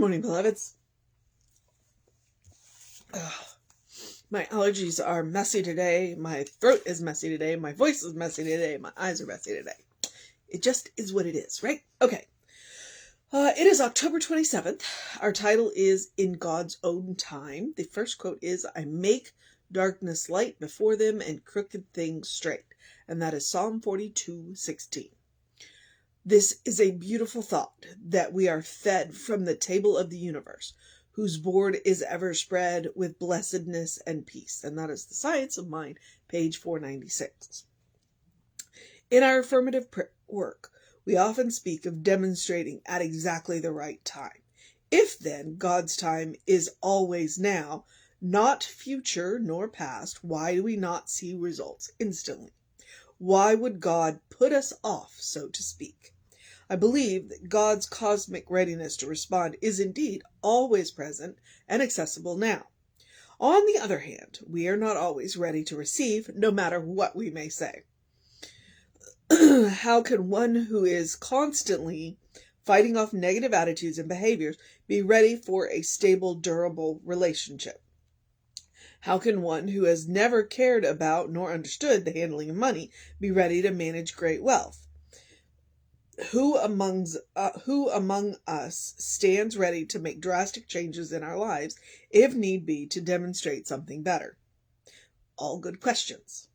morning, beloveds. My allergies are messy today. My throat is messy today. My voice is messy today. My eyes are messy today. It just is what it is, right? Okay. It is October 27th. Our title is In God's Own Time. The first quote is, I make darkness light before them and crooked things straight. And that is Psalm 42:16. This is a beautiful thought that we are fed from the table of the universe, whose board is ever spread with blessedness and peace. And that is the Science of Mind, page 496. In our affirmative work, we often speak of demonstrating at exactly the right time. If then God's time is always now, not future nor past, why do we not see results instantly? Why would God put us off, so to speak? I believe that God's cosmic readiness to respond is indeed always present and accessible now. On the other hand, we are not always ready to receive, no matter what we may say. How can one who is constantly fighting off negative attitudes and behaviors be ready for a stable, durable relationship? How can one who has never cared about nor understood the handling of money be ready to manage great wealth? Who among us stands ready to make drastic changes in our lives, if need be, to demonstrate something better? All good questions.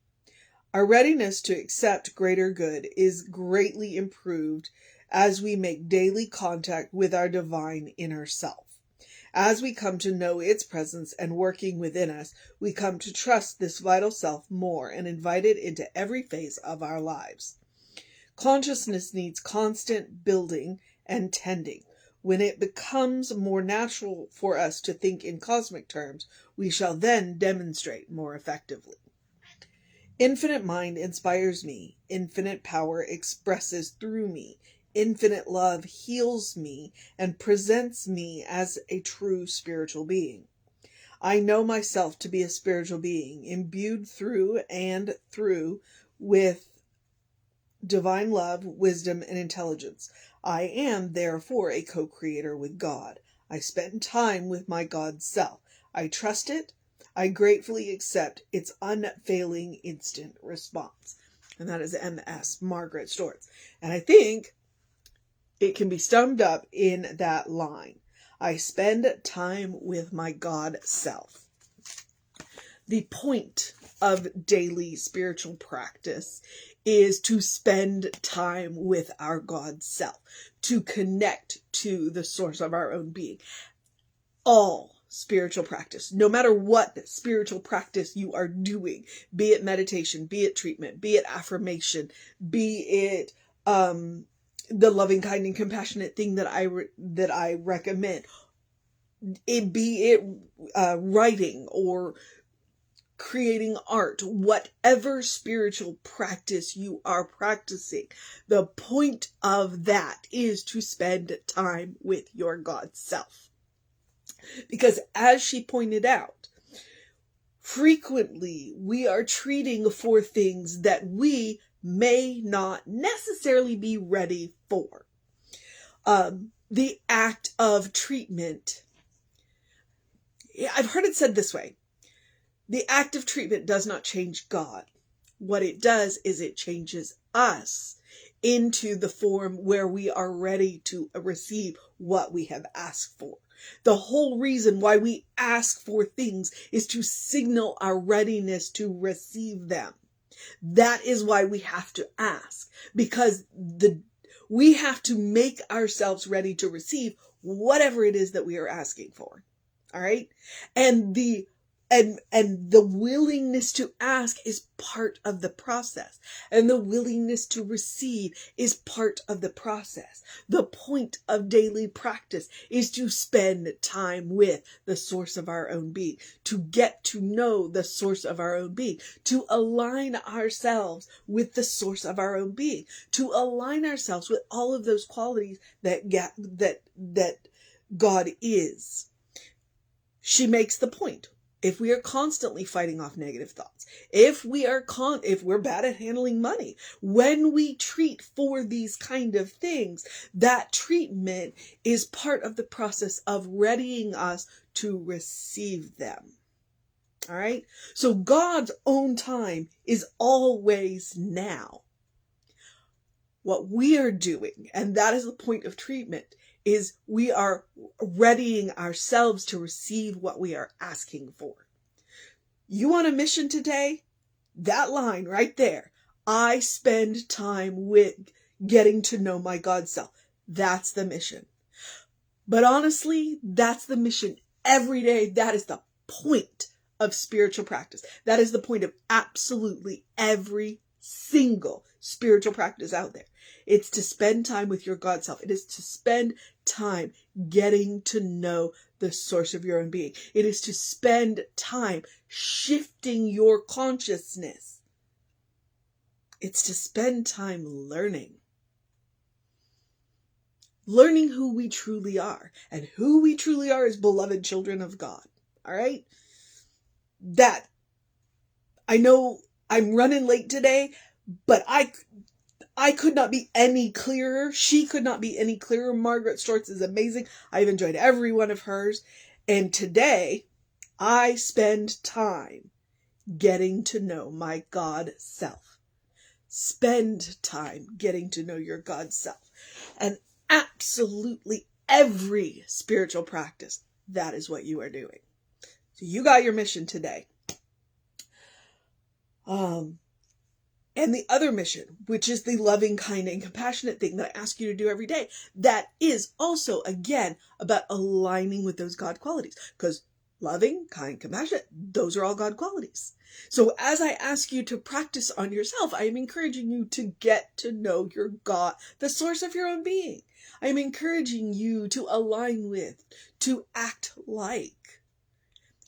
Our readiness to accept greater good is greatly improved as we make daily contact with our divine inner self. As we come to know its presence and working within us, we come to trust this vital self more and invite it into every phase of our lives. Consciousness needs constant building and tending. When it becomes more natural for us to think in cosmic terms, we shall then demonstrate more effectively. Infinite mind inspires me. Infinite power expresses through me. Infinite love heals me and presents me as a true spiritual being. I know myself to be a spiritual being, imbued through and through with divine love, wisdom, and intelligence. I am, therefore, a co-creator with God. I spend time with my God self. I trust it. I gratefully accept its unfailing instant response. And that is MS, Margaret Stortz. And I think it can be summed up in that line. I spend time with my God self. The point of daily spiritual practice is to spend time with our God self, to connect to the source of our own being. All spiritual practice, no matter what spiritual practice you are doing, be it meditation, be it treatment, be it affirmation, be it the loving, kind, and compassionate thing that I recommend, be it writing or creating art, whatever spiritual practice you are practicing, the point of that is to spend time with your God self. Because as she pointed out, frequently we are treating for things that we may not necessarily be ready for. The act of treatment, I've heard it said this way, the act of treatment does not change God. What it does is it changes us into the form where we are ready to receive what we have asked for. The whole reason why we ask for things is to signal our readiness to receive them. That is why we have to ask, because we have to make ourselves ready to receive whatever it is that we are asking for. All right? And the willingness to ask is part of the process. And the willingness to receive is part of the process. The point of daily practice is to spend time with the source of our own being, to get to know the source of our own being, to align ourselves with the source of our own being, to align ourselves with all of those qualities that God is. She makes the point. if we are constantly fighting off negative thoughts, if we're bad at handling money, when we treat for these kind of things, that treatment is part of the process of readying us to receive them. All right? So God's own time is always now. What we are doing, and that is the point of treatment, is we are readying ourselves to receive what we are asking for. You want a mission today? That line right there. I spend time with getting to know my God self. That's the mission. But honestly, that's the mission every day. That is the point of spiritual practice. That is the point of absolutely every single spiritual practice out there. It's to spend time with your God self. It is to spend time getting to know the source of your own being. It is to spend time shifting your consciousness. It's to spend time learning. Learning who we truly are. And who we truly are is beloved children of God. All right? That, I know I'm running late today, but I could not be any clearer. She could not be any clearer. Margaret Stortz is amazing. I've enjoyed every one of hers. And today, I spend time getting to know my God self. Spend time getting to know your God self. And absolutely every spiritual practice, that is what you are doing. So you got your mission today. And the other mission, which is the loving, kind, and compassionate thing that I ask you to do every day, that is also, again, about aligning with those God qualities. Because loving, kind, compassionate, those are all God qualities. So as I ask you to practice on yourself, I am encouraging you to get to know your God, the source of your own being. I am encouraging you to align with, to act like,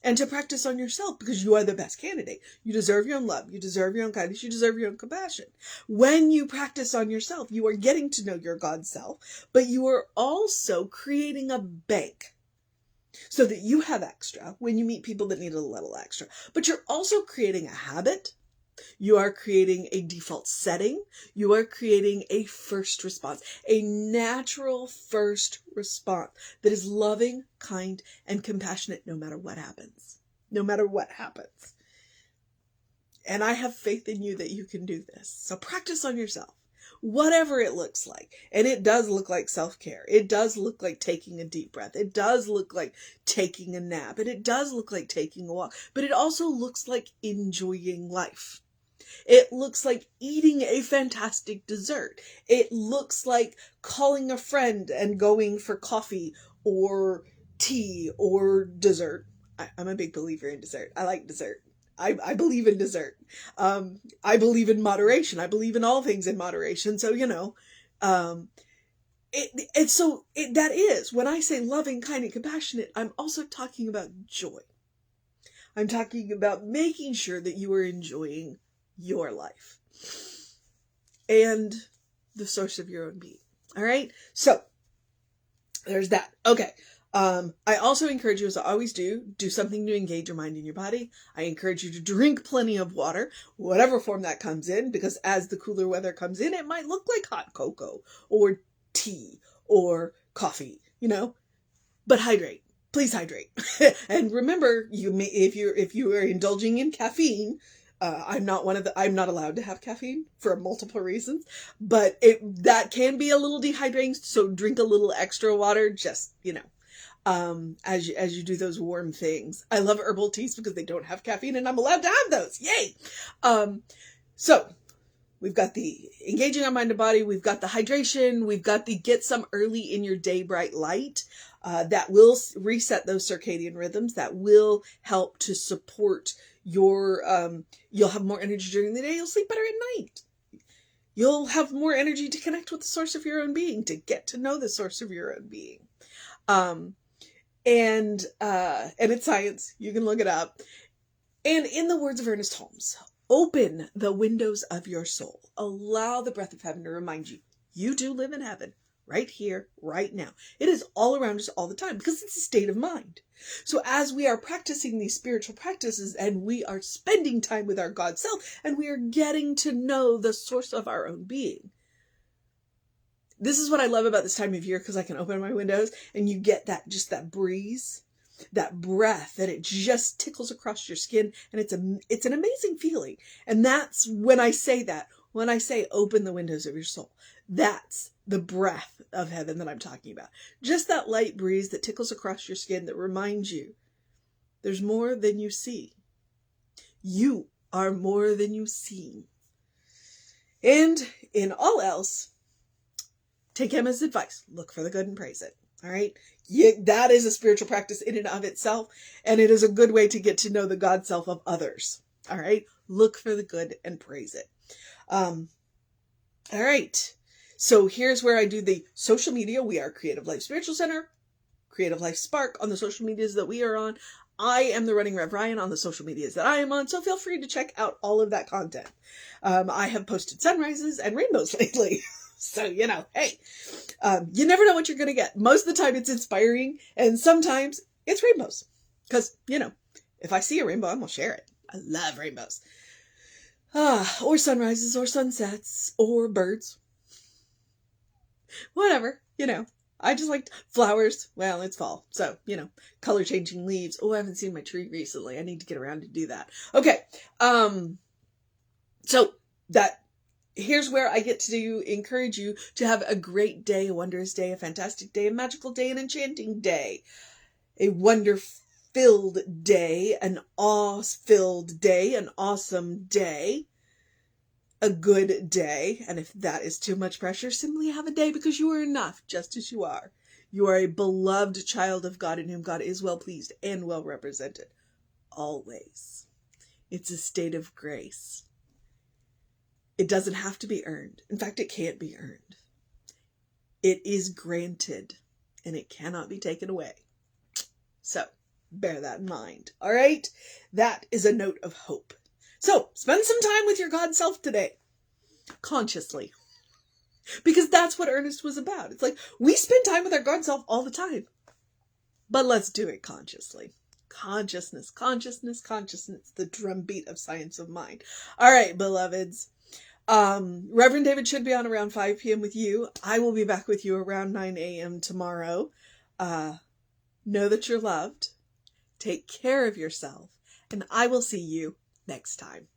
and to practice on yourself, because you are the best candidate. You deserve your own love. You deserve your own kindness. You deserve your own compassion. When you practice on yourself, you are getting to know your God self, but you are also creating a bank so that you have extra when you meet people that need a little extra. But you're also creating a habit. You are creating a default setting. You are creating a first response, a natural first response that is loving, kind, and compassionate no matter what happens. No matter what happens. And I have faith in you that you can do this. So practice on yourself, whatever it looks like. And it does look like self-care. It does look like taking a deep breath. It does look like taking a nap. And it does look like taking a walk. But it also looks like enjoying life. It looks like eating a fantastic dessert. It looks like calling a friend and going for coffee or tea or dessert. I'm a big believer in dessert. I like dessert. I believe in dessert. I believe in moderation. I believe in all things in moderation. So, that is, when I say loving, kind, and compassionate, I'm also talking about joy. I'm talking about making sure that you are enjoying your life and the source of your own being. All right. So there's that. Okay. I also encourage you, as I always do something to engage your mind and your body. I encourage you to drink plenty of water, whatever form that comes in, because as the cooler weather comes in, it might look like hot cocoa or tea or coffee, but hydrate. Please hydrate. And remember, if you are indulging in caffeine, I'm not allowed to have caffeine for multiple reasons, but that can be a little dehydrating. So drink a little extra water, just, as you do those warm things. I love herbal teas because they don't have caffeine and I'm allowed to have those. Yay. So we've got the engaging our mind and body. We've got the hydration. We've got the get some early in your day bright light. That will reset those circadian rhythms. That will help to support your, you'll have more energy during the day. You'll sleep better at night. You'll have more energy to connect with the source of your own being, to get to know the source of your own being. And it's science. You can look it up. And in the words of Ernest Holmes, open the windows of your soul. Allow the breath of heaven to remind you, you do live in heaven right here, right now. It is all around us all the time because it's a state of mind. So as we are practicing these spiritual practices and we are spending time with our God self and we are getting to know the source of our own being. This is what I love about this time of year because I can open my windows and you get that breeze, that breath, and it just tickles across your skin, and it's an amazing feeling. And that's when I say that. When I say open the windows of your soul, that's the breath of heaven that I'm talking about. Just that light breeze that tickles across your skin that reminds you there's more than you see. You are more than you seem. And in all else, take Emma's advice. Look for the good and praise it. All right. That is a spiritual practice in and of itself. And it is a good way to get to know the God self of others. All right. Look for the good and praise it. All right. So here's where I do the social media. We are Creative Life Spiritual Center, Creative Life Spark on the social medias that we are on. I am the Running Rev Ryan on the social medias that I am on. So feel free to check out all of that content. I have posted sunrises and rainbows lately. So, hey, you never know what you're going to get. Most of the time it's inspiring and sometimes it's rainbows. Because, if I see a rainbow, I'm going to share it. I love rainbows. Or sunrises or sunsets or birds. Whatever, I just like flowers. Well, it's fall. So, color changing leaves. Oh, I haven't seen my tree recently. I need to get around to do that. Okay. So here's where I get to encourage you to have a great day, a wondrous day, a fantastic day, a magical day, an enchanting day, a wonder-filled day, an awe-filled day, an awesome day, a good day. And if that is too much pressure, simply have a day because you are enough just as you are. You are a beloved child of God in whom God is well pleased and well represented. Always. It's a state of grace. It doesn't have to be earned. In fact, it can't be earned. It is granted and it cannot be taken away. So bear that in mind. All right. That is a note of hope. So spend some time with your God self today. Consciously. Because that's what Ernest was about. It's like we spend time with our God self all the time. But let's do it consciously. Consciousness, consciousness, consciousness. The drumbeat of science of mind. All right, beloveds. Reverend David should be on around 5 p.m. with you. I will be back with you around 9 a.m. tomorrow. Know that you're loved. Take care of yourself. And I will see you next time.